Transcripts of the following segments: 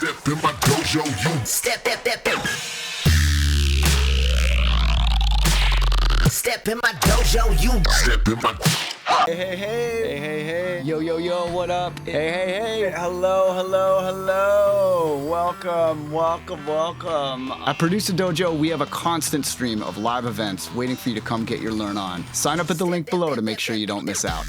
Step in my dojo, you Step in my dojo, you step in my Hey. Yo, what up? Hey. Hello. Welcome. At Producer Dojo, we have a constant stream of live events waiting for you to come get your learn on. Sign up at the link below to make sure you don't miss out.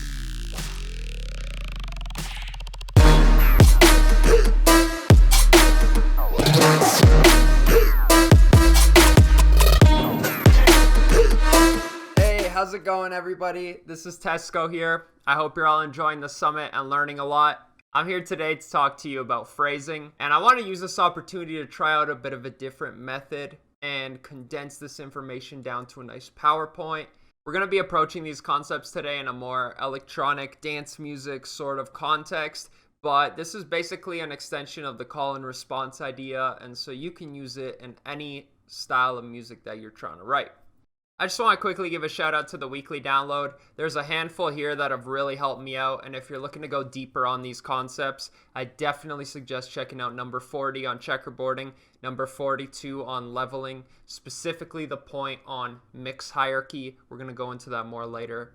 How's it going, everybody? This is Tesko here. I hope you're all enjoying the summit and learning a lot. I'm here today to talk to you about phrasing, and I want to use this opportunity to try out a bit of a different method and condense this information down to a nice PowerPoint. We're going to be approaching these concepts today in a more electronic dance music sort of context, but this is basically an extension of the call and response idea, and so you can use it in any style of music that you're trying to write. I just want to quickly give a shout out to the weekly download. There's a handful here that have really helped me out, and if you're looking to go deeper on these concepts, I definitely suggest checking out number 40 on checkerboarding, number 42 on leveling, specifically the point on mix hierarchy. We're going to go into that more later.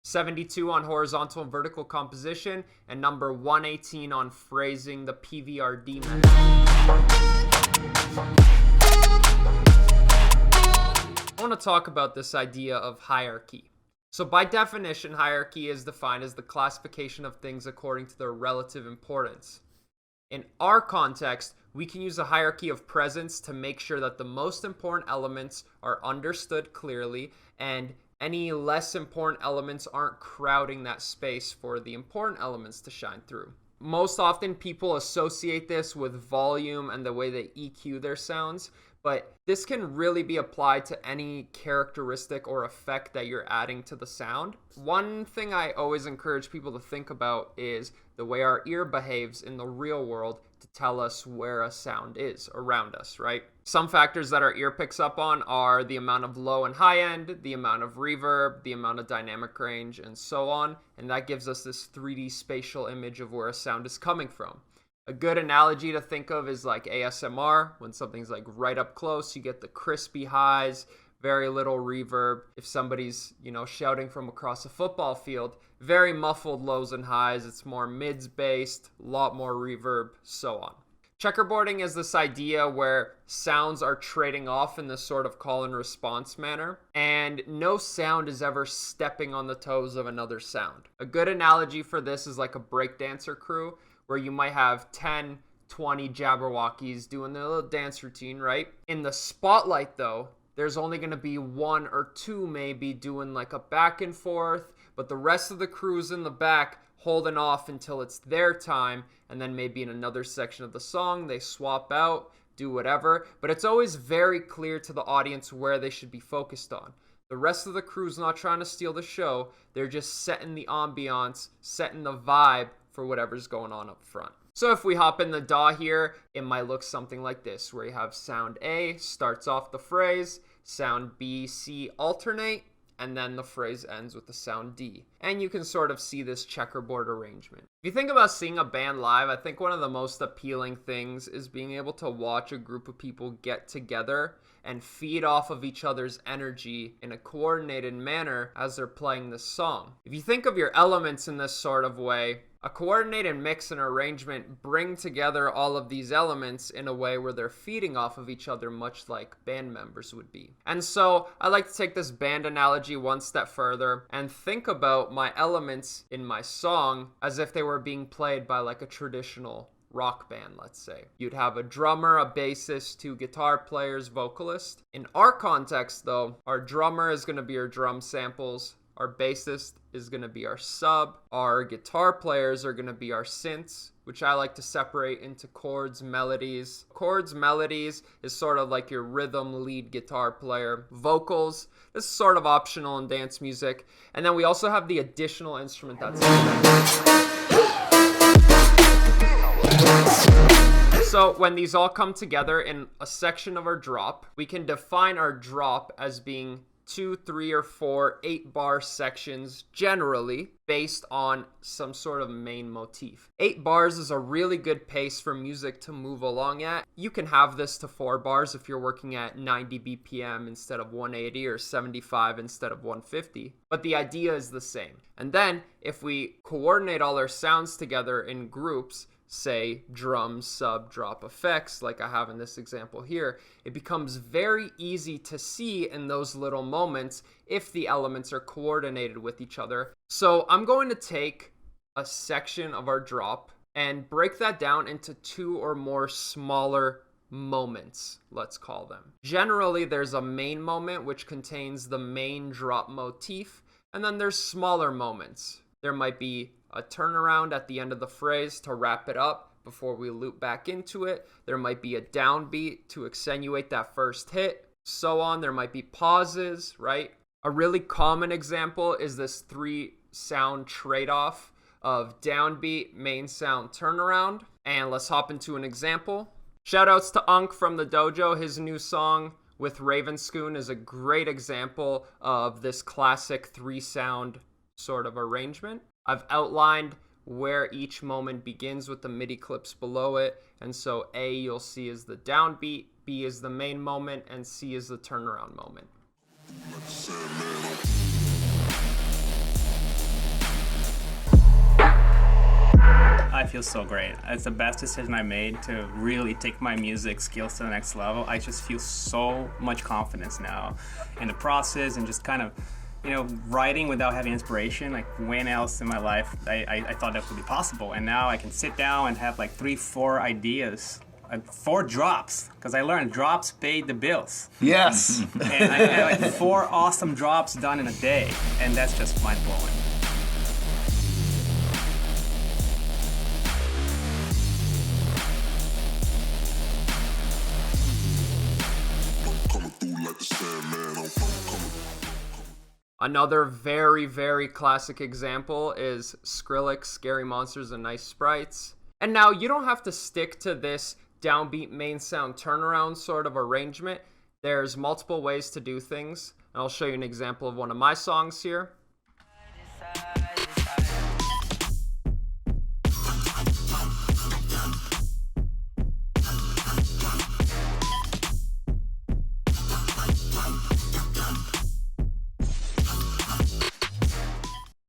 72 on horizontal and vertical composition, and number 118 on phrasing, the PVRD method. I want to talk about this idea of hierarchy. So by definition, hierarchy is defined as the classification of things according to their relative importance. In our context, we can use a hierarchy of presence to make sure that the most important elements are understood clearly and any less important elements aren't crowding that space for the important elements to shine through. Most often people associate this with volume and the way they EQ their sounds, but this can really be applied to any characteristic or effect that you're adding to the sound. One thing I always encourage people to think about is the way our ear behaves in the real world to tell us where a sound is around us, right? Some factors that our ear picks up on are the amount of low and high end, the amount of reverb, the amount of dynamic range, and so on. And that gives us this 3D spatial image of where a sound is coming from. A good analogy to think of is like ASMR. When something's like right up close, you get the crispy highs, very little reverb. If somebody's, shouting from across a football field, very muffled lows and highs. It's more mids based, a lot more reverb, so on. Checkerboarding is this idea where sounds are trading off in this sort of call and response manner, and no sound is ever stepping on the toes of another sound. A good analogy for this is like a breakdancer crew, where you might have 10, 20 Jabberwockies doing their little dance routine, right? In the spotlight, though, there's only going to be one or two maybe doing like a back and forth, but the rest of the crew's in the back holding off until it's their time, and then maybe in another section of the song, they swap out, do whatever, but it's always very clear to the audience where they should be focused on. The rest of the crew's not trying to steal the show, they're just setting the ambiance, setting the vibe for whatever's going on up front. So if we hop in the DAW here, it might look something like this, where you have sound A starts off the phrase, sound B, C alternate, and then the phrase ends with the sound D. And you can sort of see this checkerboard arrangement. If you think about seeing a band live, I think one of the most appealing things is being able to watch a group of people get together and feed off of each other's energy in a coordinated manner as they're playing this song. If you think of your elements in this sort of way, a coordinated mix and arrangement bring together all of these elements in a way where they're feeding off of each other, much like band members would be. And so I like to take this band analogy one step further and think about my elements in my song as if they were being played by like a traditional rock band, let's say. You'd have a drummer, a bassist, two guitar players, vocalist. In our context, though, our drummer is going to be our drum samples. Our bassist is going to be our sub. Our guitar players are going to be our synths, which I like to separate into chords, melodies. Chords, melodies is sort of like your rhythm lead guitar player. Vocals, this is sort of optional in dance music. And then we also have the additional instrument that's So when these all come together in a section of our drop, we can define our drop as being 2, 3, or 4 8-bar sections generally based on some sort of main motif. 8 bars is a really good pace for music to move along at. You can have this to 4 bars if you're working at 90 BPM instead of 180 or 75 instead of 150, but the idea is the same. And then if we coordinate all our sounds together in groups, say drum, sub, drop effects like I have in this example here, it becomes very easy to see in those little moments if the elements are coordinated with each other. So I'm going to take a section of our drop and break that down into 2 or more smaller moments, let's call them. Generally, there's a main moment which contains the main drop motif, and then there's smaller moments. There might be a turnaround at the end of the phrase to wrap it up before we loop back into it. There might be a downbeat to accentuate that first hit, so on. There might be pauses, right? A really common example is this 3 sound trade-off of downbeat, main sound, turnaround. And let's hop into an example. Shoutouts to Unk from the Dojo. His new song with Ravenscoon is a great example of this classic 3 sound sort of arrangement. I've outlined where each moment begins with the MIDI clips below it. And so A you'll see is the downbeat, B is the main moment, and C is the turnaround moment. I feel so great. It's the best decision I made to really take my music skills to the next level. I just feel so much confidence now in the process and just kind of, writing without having inspiration. Like, when else in my life I thought that would be possible, and now I can sit down and have like 3-4 ideas, 4 drops, because I learned drops paid the bills. Yes. And I had like 4 awesome drops done in a day, and that's just mind blowing. Another very, very classic example is Skrillex, Scary Monsters and Nice Sprites. And now you don't have to stick to this downbeat main sound turnaround sort of arrangement. There's multiple ways to do things. And I'll show you an example of one of my songs here.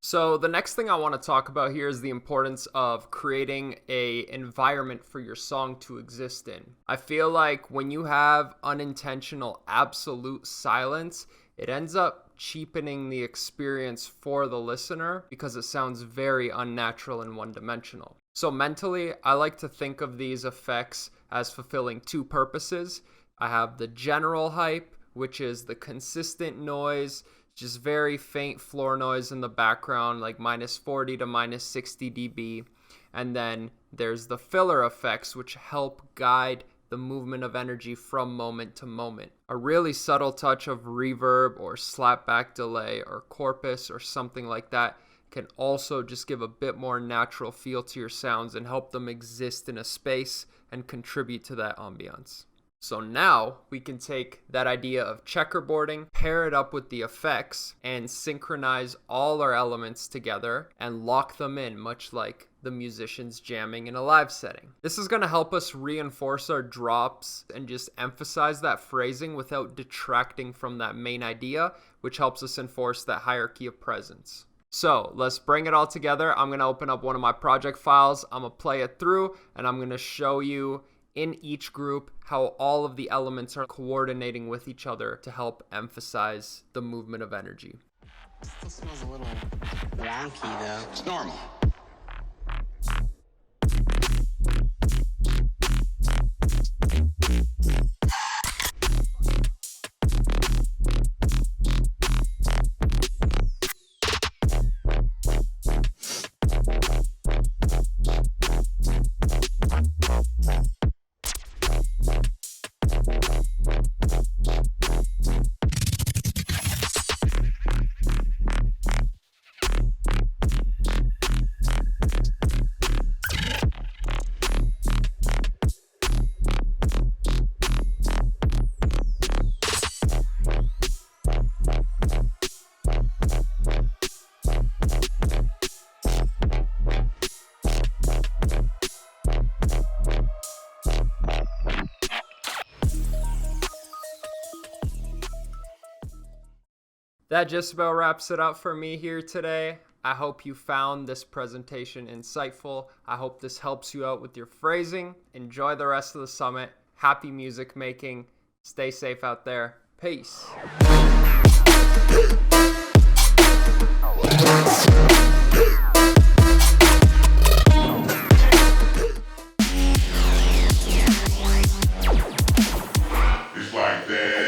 So the next thing I want to talk about here is the importance of creating an environment for your song to exist in. I feel like when you have unintentional absolute silence, it ends up cheapening the experience for the listener because it sounds very unnatural and one-dimensional. So mentally, I like to think of these effects as fulfilling 2 purposes. I have the general hype, which is the consistent noise, just very faint floor noise in the background, like -40 to -60 dB. And then there's the filler effects, which help guide the movement of energy from moment to moment. A really subtle touch of reverb or slapback delay or corpus or something like that can also just give a bit more natural feel to your sounds and help them exist in a space and contribute to that ambiance. So now we can take that idea of checkerboarding, pair it up with the effects, and synchronize all our elements together and lock them in, much like the musicians jamming in a live setting. This is going to help us reinforce our drops and just emphasize that phrasing without detracting from that main idea, which helps us enforce that hierarchy of presence. So let's bring it all together. I'm going to open up one of my project files. I'm going to play it through, and I'm going to show you in each group how all of the elements are coordinating with each other to help emphasize the movement of energy. Still smells a little wonky though. It's normal. That just about wraps it up for me here today. I hope you found this presentation insightful. I hope this helps you out with your phrasing. Enjoy the rest of the summit. Happy music making. Stay safe out there. Peace. It's like that.